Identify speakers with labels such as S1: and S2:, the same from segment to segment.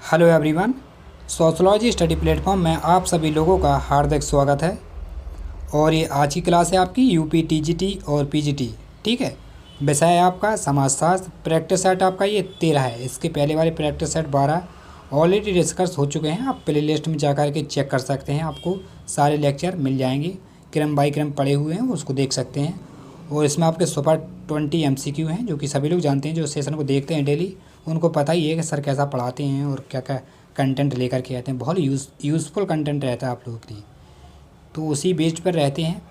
S1: Hello everyone. Sociology study platform में आप सभी लोगों का हार्दिक स्वागत है। और ये आज की क्लास है आपकी यूपी टीजीटी और पीजीटी। ठीक है, विषय है आपका समाजशास्त्र। प्रैक्टिस सेट आपका ये 13 है। इसके पहले वाले प्रैक्टिस सेट 12 ऑलरेडी डिस्कस हो चुके हैं। आप प्ले लिस्ट में जा कर के चेक कर सकते हैं, आपको सारे लेक्चर मिल जाएंगे। क्रम बाई क्रम पड़े हुए हैं, उसको देख सकते हैं। और इसमें आपके सुपर 20 MCQ हैं, जो कि सभी लोग जानते हैं, जो सेशन को देखते हैं डेली उनको पता ही है कि सर कैसा पढ़ाते हैं और क्या क्या कंटेंट लेकर के आते हैं। बहुत यूज़फुल कंटेंट रहता है आप लोगों के लिए, तो उसी बेस पर रहते हैं।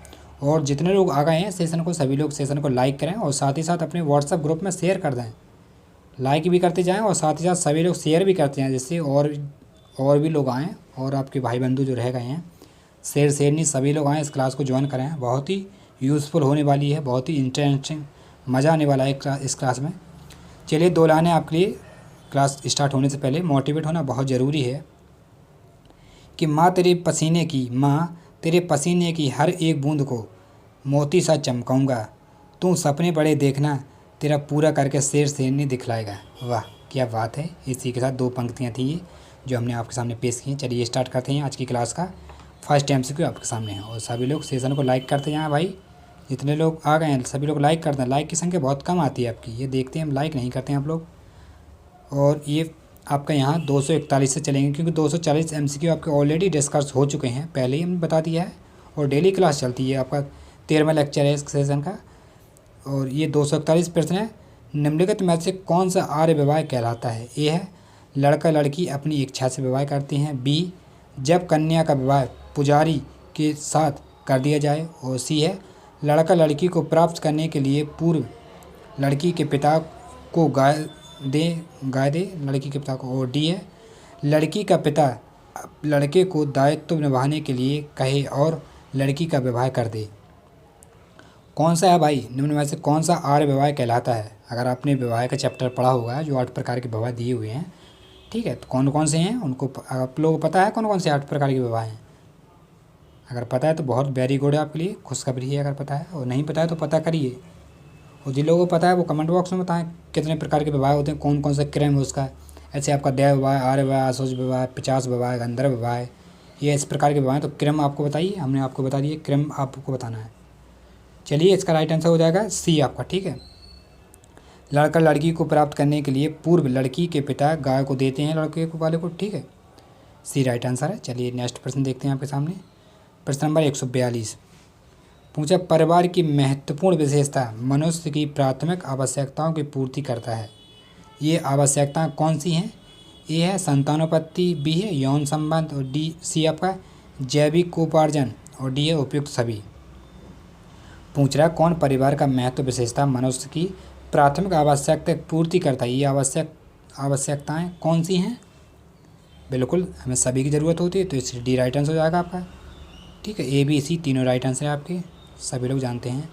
S1: और जितने लोग आ गए हैं सेशन को, सभी लोग सेशन को लाइक करें और साथ ही साथ अपने व्हाट्सएप ग्रुप में शेयर कर दें। लाइक भी करते जाएं और साथ ही साथ सभी लोग शेयर भी करते हैं, जिससे और भी लोग आएँ और आपके भाई बंधु जो रह गए हैं शेयर नहीं, सभी लोग आएँ, इस क्लास को ज्वाइन करें। बहुत ही यूज़फुल होने वाली है, बहुत ही इंटरेस्टिंग, मज़ा आने वाला है इस क्लास में। चलिए, 2 लाइनें आपके लिए क्लास स्टार्ट होने से पहले मोटिवेट होना बहुत ज़रूरी है कि माँ तेरे पसीने की हर एक बूंद को मोती सा चमकाऊंगा। तू सपने बड़े देखना, तेरा पूरा करके शेरनी दिखलाएगा। वाह क्या बात है। इसी के साथ 2 पंक्तियाँ थी ये जो हमने आपके सामने पेश की। चलिए स्टार्ट करते हैं आज की क्लास का। फर्स्ट MCQ आपके सामने है और सभी लोग सेशन को लाइक करते जाएँ भाई। जितने लोग आ गए हैं सभी लोग लाइक करते हैं। लाइक की संख्या बहुत कम आती है आपकी, ये देखते हैं हम, लाइक नहीं करते हैं आप लोग। और ये आपका यहाँ 241 से चलेंगे, क्योंकि 240 MCQ आपके ऑलरेडी डिस्कस हो चुके हैं, पहले ही हमने बता दिया है। और डेली क्लास चलती है, आपका 13वां लेक्चर है इस सेशन का। और ये 241 प्रश्न है। निम्नलिखित में से कौन सा आर्य विवाह कहलाता है? ए है लड़का लड़की अपनी इच्छा से विवाह करते हैं। बी जब कन्या का विवाह पुजारी के साथ कर दिया जाए। और सी है लड़का लड़की को प्राप्त करने के लिए पूर्व लड़की के पिता को गाय दे लड़की के पिता को। और डी है लड़की का पिता लड़के को दायित्व निभाने के लिए कहे और लड़की का विवाह कर दे। कौन सा है भाई निम्न में से कौन सा आर्य विवाह कहलाता है? अगर आपने विवाह का चैप्टर पढ़ा होगा, जो 8 प्रकार के विवाह दिए हुए हैं, ठीक है, तो कौन कौन से हैं उनको आप लोगों को पता है? कौन कौन से 8 प्रकार के विवाह हैं? अगर पता है तो बहुत वेरी गुड है, आपके लिए खुशखबरी है अगर पता है। और नहीं पता है तो पता करिए। और जिन लोगों को पता है वो कमेंट बॉक्स में बताएं कितने प्रकार के विवाह होते हैं, कौन कौन सा क्रम है उसका। ऐसे आपका देव विवाह, आर्य विवाह, असोज विवाह, पिचास विवाह, गंधर्व विवाह, ये इस प्रकार के विवाह हैं। तो क्रम आपको बताइए, हमने आपको बता दिए, क्रम आपको बताना है। चलिए, इसका राइट आंसर हो जाएगा सी आपका। ठीक है, लड़का लड़की को प्राप्त करने के लिए पूर्व लड़की के पिता गाय को देते हैं लड़के को वाले को। ठीक है, सी राइट आंसर है। चलिए नेक्स्ट प्रश्न देखते हैं आपके सामने। प्रश्न नंबर 142 पूछा, परिवार की महत्वपूर्ण विशेषता मनुष्य की प्राथमिक आवश्यकताओं की पूर्ति करता है। ये आवश्यकताएं कौन सी हैं? ए है संतानोत्पत्ति, बी है यौन संबंध, और सी आपका जैविकोपार्जन, और डी है उपयुक्त सभी। पूछ रहा है कौन परिवार का महत्व विशेषता मनुष्य की प्राथमिक आवश्यकता पूर्ति करता है। ये आवश्यकताएँ कौन सी हैं? बिल्कुल हमें सभी की ज़रूरत होती है, तो इसलिए डी राइट आंसर हो जाएगा आपका। ठीक है, ए बी सी तीनों राइट आंसर है आपके, सभी लोग जानते हैं।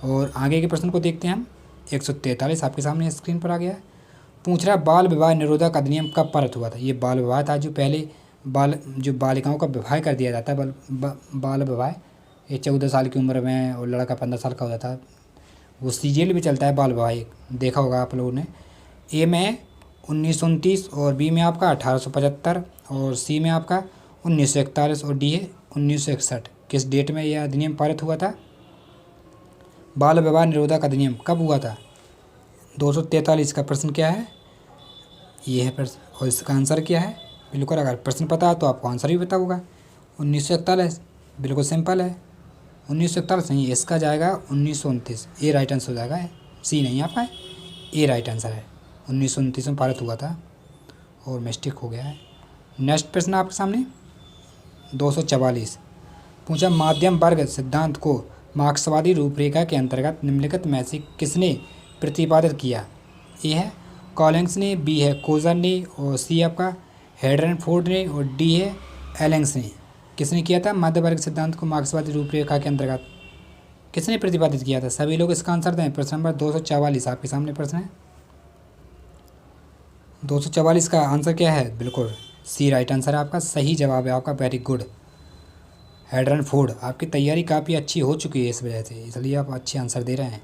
S1: और आगे के प्रश्न को देखते हैं हम। 143 आपके सामने स्क्रीन पर आ गया है। पूछ रहा बाल विवाह निरोधक अधिनियम कब पारित हुआ था? ये बाल विवाह था जो पहले जो बालिकाओं का विवाह कर दिया जाता है, बाल विवाह, ये 14 साल की उम्र में, और लड़का 15 साल का हो जाता है। वो सीरियल भी चलता है बाल विवाह, एक देखा होगा आप लोगों ने। ए में है 1929, और बी में आपका 1875, और सी में आपका 1941, और डी है 1961। किस डेट में यह अधिनियम पारित हुआ था? बाल विवाह निरोधक अधिनियम कब हुआ था? 243 का प्रश्न क्या है? ये है प्रश्न, और इसका आंसर क्या है? बिल्कुल, अगर प्रश्न पता है तो आपको आंसर भी पता होगा। 1941, बिल्कुल सिंपल है। 1941 नहीं, इसका जाएगा 1929। ए राइट आंसर हो जाएगा, सी नहीं आपका, ए राइट आंसर है। 1929 में पारित हुआ था, और मिस्टेक हो गया है। नेक्स्ट प्रश्न आपके सामने 244 पूछा, मध्यम वर्ग सिद्धांत को मार्क्सवादी रूपरेखा के अंतर्गत निम्नलिखित में से किसने प्रतिपादित किया? ए है कॉलिंग्स ने, बी है कोजर ने, और सी आपका हेडरनफोर्ड ने, और डी है एलेंग्स ने। किसने किया था मध्य वर्ग सिद्धांत को मार्क्सवादी रूपरेखा के अंतर्गत किसने प्रतिपादित किया था? सभी लोग इसका आंसर दें। प्रश्न नंबर 244 आपके सामने प्रश्न है। 244 का आंसर क्या है? बिल्कुल सी राइट आंसर है आपका, सही जवाब है आपका, वेरी गुड। हेडरनफोर्ड। आपकी तैयारी काफ़ी अच्छी हो चुकी है इस वजह से, इसलिए आप अच्छे आंसर दे रहे हैं।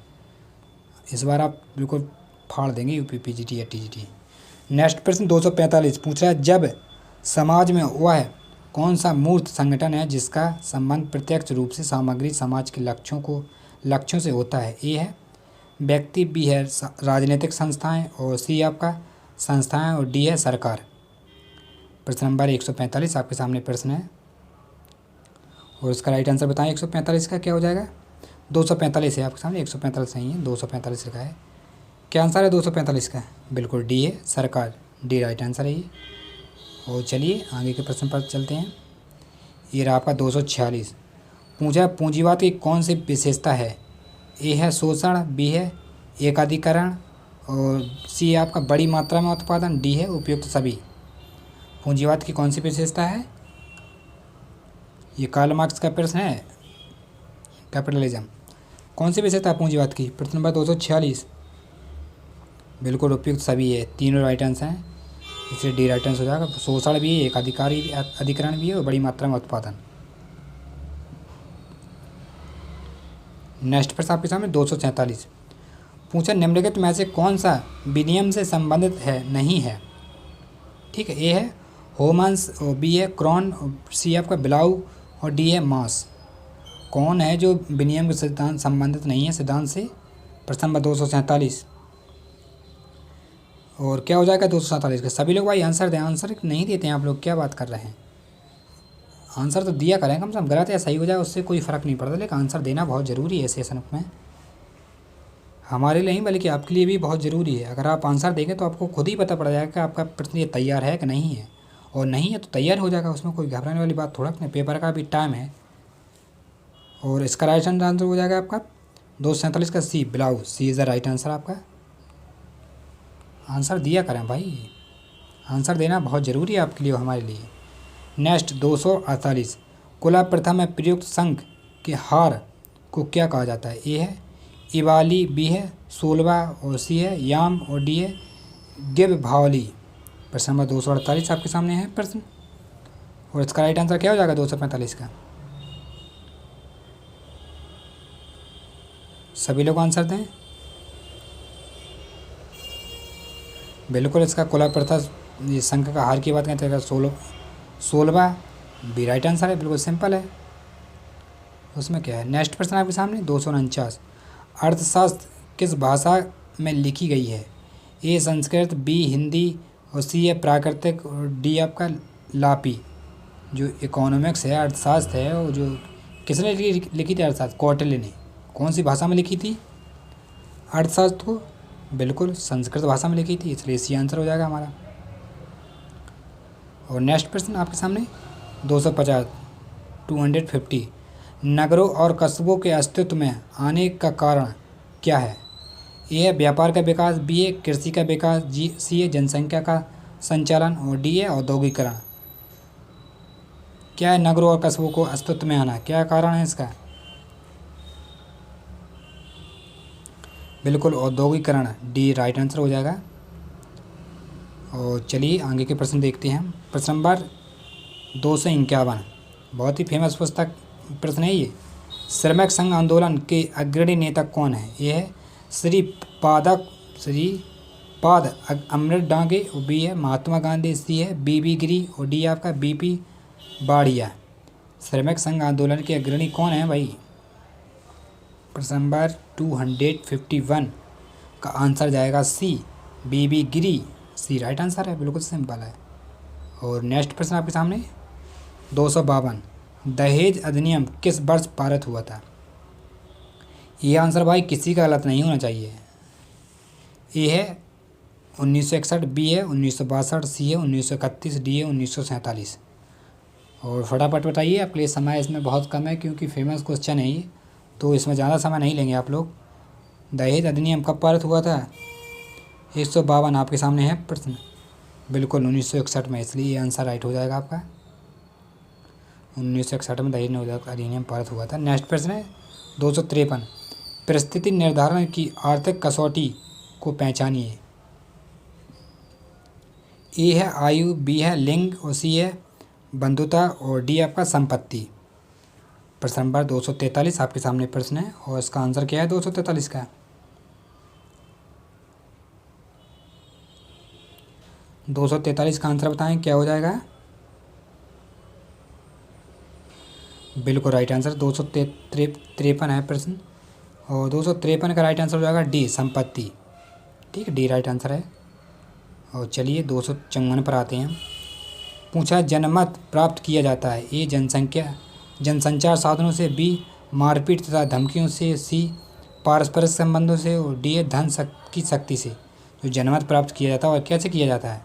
S1: इस बार आप बिल्कुल फाड़ देंगे यूपी पीजीटी या टीजीटी। नेक्स्ट प्रश्न 245 पूछ रहा है, जब समाज में वह कौन सा मूर्त संगठन है जिसका संबंध प्रत्यक्ष रूप से सामग्री समाज के लक्ष्यों से होता है? ए है व्यक्ति, बी है राजनीतिक संस्थाएं, और सी आपका संस्थाएं, और डी है सरकार। प्रश्न नंबर 145 आपके सामने प्रश्न है और इसका राइट आंसर बताएं। 145 का क्या हो जाएगा? 245 है आपके सामने, 145 नहीं है, 245 लिखा है। क्या आंसर है 245 का? बिल्कुल डी है सरकार, डी राइट आंसर है ये। और चलिए आगे के प्रश्न पर चलते हैं। ये रहा आपका 246 पूछा, पूंजीवाद की कौन सी विशेषता है? ए है शोषण, बी है एकाधिकरण, और सी है आपका बड़ी मात्रा में उत्पादन, डी है उपयुक्त सभी। पूंजीवाद की कौन सी विशेषता है? ये कार्ल मार्क्स का प्रश्न है, कैपिटलिज्म। कौन सी विशेषता है पूंजीवाद की? प्रश्न नंबर 246 बिल्कुल उपयुक्त सभी है, तीनों राइट आंसर हैं, इसलिए डी राइट आंसर हो जाएगा। शोषण भी है, अधिकरण भी है, और बड़ी मात्रा में उत्पादन। नेक्स्ट प्रश्न आपके सामने 247 पूछा, निम्नलिखित में से कौन सा विनियम से संबंधित है नहीं है? ठीक है, ए है होमन्स, और बी है क्रॉन, सी आपका बिलाउ, और डी है मास। कौन है जो विनियम के सिद्धांत संबंधित नहीं है सिद्धांत से? प्रश्न नंबर 247 और क्या हो जाएगा 247 का? सभी लोग भाई आंसर दें, आंसर नहीं देते हैं आप लोग, क्या बात कर रहे हैं? आंसर तो दिया करें, कम से कम गलत या सही हो जाए उससे कोई फ़र्क नहीं पड़ता, लेकिन आंसर देना बहुत ज़रूरी है सेशन में, हमारे लिए नहीं बल्कि आपके लिए भी बहुत ज़रूरी है। अगर आप आंसर देंगे तो आपको खुद ही पता पड़ जाएगा कि आपका प्रश्न ये तैयार है कि नहीं है, और नहीं है तो तैयार हो जाएगा, उसमें कोई घबराने वाली बात थोड़ा नहीं, पेपर का भी टाइम है। और इसका राइट आंसर हो जाएगा आपका 247 का सी बिलाउ, सी इज़ द राइट आंसर आपका। आंसर दिया करें भाई, आंसर देना बहुत ज़रूरी है आपके लिए और हमारे लिए। नेक्स्ट 248 कुला प्रथा में प्रयुक्त शंख के हार को क्या कहा जाता है? ए है इवाली, बी है सोलवा, और सी है याम, और डी है गिब भावली। प्रश्न नंबर 248 आपके सामने है प्रश्न, और इसका राइट आंसर क्या हो जाएगा 245 का? सभी लोग आंसर दें। बिल्कुल इसका कुला प्रथा ये शंख का हार की बात करते हैं, सोलवा बी राइट आंसर है, बिल्कुल सिंपल है, उसमें क्या है। नेक्स्ट प्रश्न आपके सामने 249 अर्थशास्त्र किस भाषा में लिखी गई है? ए संस्कृत, बी हिंदी, और सी है प्राकृतिक, और डी आपका लापी। जो इकोनॉमिक्स है, अर्थशास्त्र है, और जो किसने लिखी थी अर्थशास्त्र? कौटिल्य ने। कौन सी भाषा में लिखी थी अर्थशास्त्र को? बिल्कुल संस्कृत भाषा में लिखी थी, इसलिए सी आंसर हो जाएगा हमारा। और नेक्स्ट प्रश्न आपके सामने 250 250 नगरों और कस्बों के अस्तित्व में आने का कारण क्या है? ए है व्यापार का विकास, बी है कृषि का विकास, सी है जनसंख्या का संचालन, और डी है औद्योगिकरण। क्या है नगरों और कस्बों को अस्तित्व में आना, क्या कारण है इसका? बिल्कुल औद्योगिकरण, डी राइट आंसर हो जाएगा। और चलिए आगे के प्रश्न देखते हैं। प्रश्न नंबर 251 बहुत ही फेमस पुस्तक प्रश्न है ये। श्रमिक संघ आंदोलन के अग्रणी नेता कौन है? ये है श्री पाद अमृत डांगे, और बी है महात्मा गांधी, सी है बीबी गिरी, और डी आपका बीपी बाड़िया। श्रमिक संघ आंदोलन के अग्रणी कौन है भाई? प्रश्न नंबर 251 का आंसर जाएगा सी बीबी गिरी, सी राइट आंसर है, बिल्कुल सिंपल है। और नेक्स्ट प्रश्न आपके सामने 252 दहेज अधिनियम किस वर्ष पारित हुआ था? ये आंसर भाई किसी का गलत नहीं होना चाहिए। ए है 1961, बी है 1962, सी है 1931, डी है 1947। और फटाफट बताइए, आपके लिए समय इसमें बहुत कम है क्योंकि फेमस क्वेश्चन है ये, तो इसमें ज़्यादा समय नहीं लेंगे आप लोग। दहेज अधिनियम कब पारित हुआ था? 152 आपके सामने है प्रश्न, बिल्कुल 1961 में, इसलिए ये आंसर राइट हो जाएगा आपका। 1961 में दहेज अधिनियम पारित हुआ था। नेक्स्ट प्रश्न है 253 परिस्थिति निर्धारण की आर्थिक कसौटी को पहचानिए। ए है आयु, बी है लिंग, और सी है बंधुता, और डी आपका संपत्ति। प्रश्न नंबर 243 आपके सामने प्रश्न है, और इसका आंसर क्या है 243 का? 243 का आंसर बताएं क्या हो जाएगा। बिल्कुल राइट आंसर 253 है प्रश्न, और 253 का राइट आंसर हो जाएगा डी, संपत्ति। ठीक है, डी राइट आंसर है। और चलिए 254 पर आते हैं। पूछा जनमत प्राप्त किया जाता है, ए जनसंचार साधनों से, बी मारपीट तथा धमकियों से, सी पारस्परिक संबंधों से, और डी है धन की शक्ति से। जो जनमत प्राप्त किया जाता है और कैसे किया जाता है।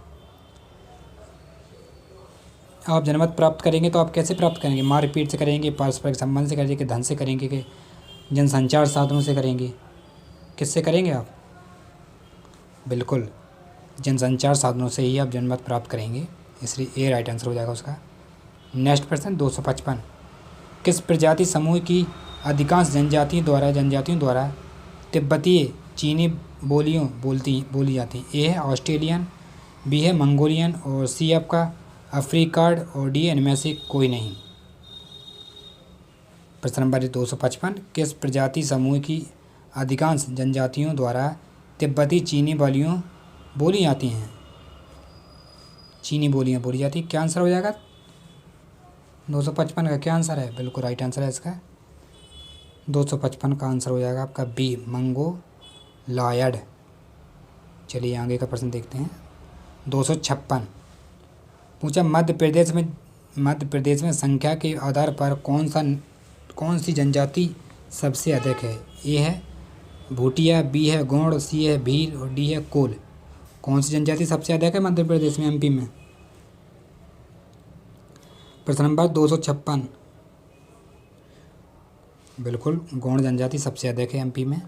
S1: आप जनमत प्राप्त करेंगे तो आप कैसे प्राप्त करेंगे, मारपीट से करेंगे, पारस्परिक संबंध से करेंगे, धन से करेंगे, कि जनसंचार साधनों से करेंगे, किससे करेंगे आप। बिल्कुल जनसंचार साधनों से ही आप जनमत प्राप्त करेंगे, इसलिए ए राइट आंसर हो जाएगा उसका। नेक्स्ट प्रश्न 255। किस प्रजाति समूह की अधिकांश जनजातियों द्वारा तिब्बतीय चीनी बोलियाँ बोली जाती हैं। ए है ऑस्ट्रेलियन, बी है मंगोलियन, और सी आपका अफ्रीकार्ड, और डी इनमें से कोई नहीं। प्रश्न नंबर 255। किस प्रजाति समूह की अधिकांश जनजातियों द्वारा तिब्बती चीनी बोलियाँ बोली जाती हैं। चीनी बोलियाँ बोली जाती, क्या आंसर हो जाएगा 255 का, क्या आंसर है। बिल्कुल राइट आंसर है इसका। 255 का आंसर हो जाएगा आपका बी, मंगोलायड। चलिए आगे का प्रश्न देखते हैं। 256। पूछा मध्य प्रदेश में संख्या के आधार पर कौन सी जनजाति सबसे अधिक है। ए है भूटिया, बी है गौड़, सी है भील, और डी है कोल। कौन सी जनजाति सबसे अधिक है मध्य प्रदेश में, एमपी में। प्रश्न नंबर 256। बिल्कुल गौड़ जनजाति सबसे अधिक है एमपी में,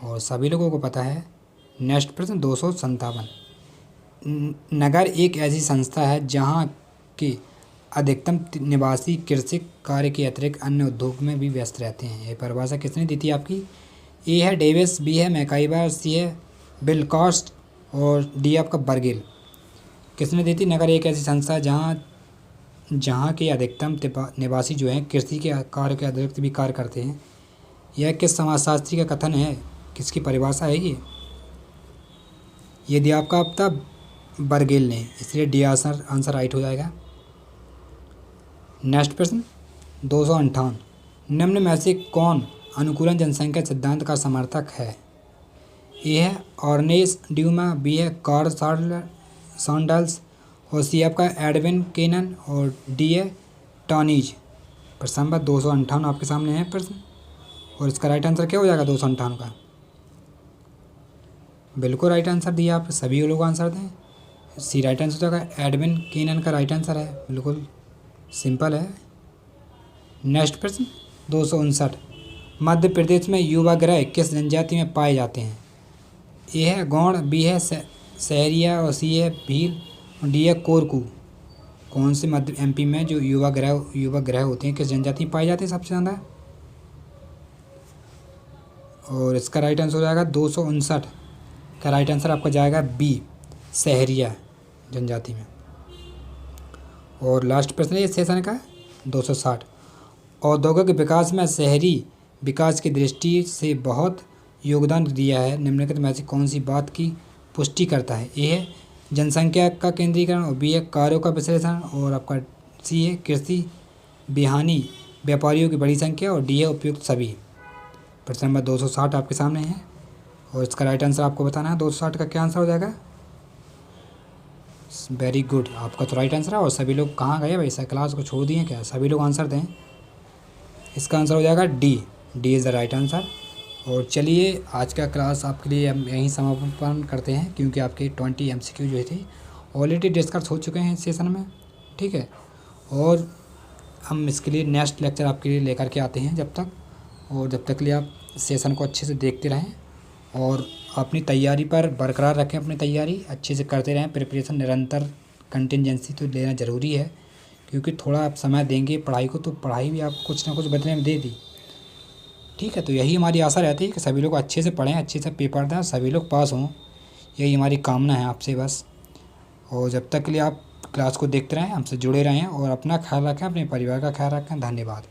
S1: और सभी लोगों को पता है। नेक्स्ट प्रश्न 257। नगर एक ऐसी संस्था है जहाँ के अधिकतम निवासी कृषि कार्य के अतिरिक्त अन्य उद्योग में भी व्यस्त रहते हैं। ये परिभाषा किसने दी थी आपकी। ए है डेविस, बी है मैकाइबर, सी है बिलकॉस्ट, और डी आपका बर्गिल। किसने दी थी। नगर एक ऐसी संस्था जहाँ के अधिकतम निवासी जो हैं कृषि के कार्य के अतिरिक्त भी कार्य करते हैं। यह किस समाजशास्त्री का कथन है, किसकी परिभाषा है ये दिया आपका अब तक बर्गिल ने, इसलिए डी आंसर राइट हो जाएगा। नेक्स्ट प्रश्न 258। निम्न में से कौन अनुकूलन जनसंख्या सिद्धांत का समर्थक है। ए है ऑर्नेस ड्यूमा, बी है कार्ल सॉन्डल्स, और सी आपका एडविन केनन, और डी है टॉनीज। प्रश्न नंबर 258 आपके सामने है प्रश्न, और इसका राइट आंसर क्या हो जाएगा 258 का। बिल्कुल राइट आंसर दिया आप सभी लोग आंसर दें। सी राइट आंसर हो जाएगा, एडविन केनन का राइट आंसर है। बिल्कुल सिंपल है। नेक्स्ट प्रश्न 259। मध्य प्रदेश में युवा ग्रह किस जनजाति में पाए जाते हैं। ए है गौड़, बी है सहरिया, और सी है भील, और डी है कोरकू। कौन से मध्य एमपी में जो युवा ग्रह होते हैं किस जनजाति में पाए जाते हैं सबसे ज़्यादा। और इसका राइट आंसर हो जाएगा 259 का राइट आंसर आपका जाएगा बी, सहरिया जनजाति में। और लास्ट प्रश्न है इस सेशन का 260। औद्योगिक विकास में शहरी विकास की दृष्टि से बहुत योगदान दिया है, निम्नलिखित में से कौन सी बात की पुष्टि करता है। ए है जनसंख्या का केंद्रीकरण, और बी है कार्यों का विश्लेषण, और आपका सी है कृषि बिहानी व्यापारियों की बड़ी संख्या, और डी है उपयुक्त सभी। प्रश्न नंबर 260 आपके सामने है, और इसका राइट आंसर आपको बताना है। 260 का क्या आंसर हो जाएगा। वेरी गुड, आपका तो राइट आंसर है। और सभी लोग कहाँ गए भाई, क्लास को छोड़ दिए क्या, सभी लोग आंसर दें। इसका आंसर हो जाएगा D is the right answer. और चलिए आज का क्लास आपके लिए हम यहीं समापन करते हैं, क्योंकि आपके 20 MCQ जो थे ऑलरेडी डिस्कस हो चुके हैं इस सेशन में। ठीक है, और हम इसके लिए नेक्स्ट लेक्चर आपके लिए लेकर के आते हैं जब तक के लिए आप सेशन को अच्छे से देखते रहें, और अपनी तैयारी पर बरकरार रखें। अपनी तैयारी अच्छे से करते रहें, प्रिपरेशन निरंतर, कंटिजेंसी तो लेना ज़रूरी है, क्योंकि थोड़ा आप समय देंगे पढ़ाई को तो पढ़ाई भी आप कुछ ना कुछ बदले में दे दी। ठीक है, तो यही हमारी आशा रहती है कि सभी लोग अच्छे से पढ़ें, अच्छे से पेपर दें, सभी लोग पास हों, यही हमारी कामना है आपसे बस। और जब तक के लिए आप क्लास को देखते रहें, हमसे जुड़े रहें, और अपना ख्याल रखें, अपने परिवार का ख्याल रखें। धन्यवाद।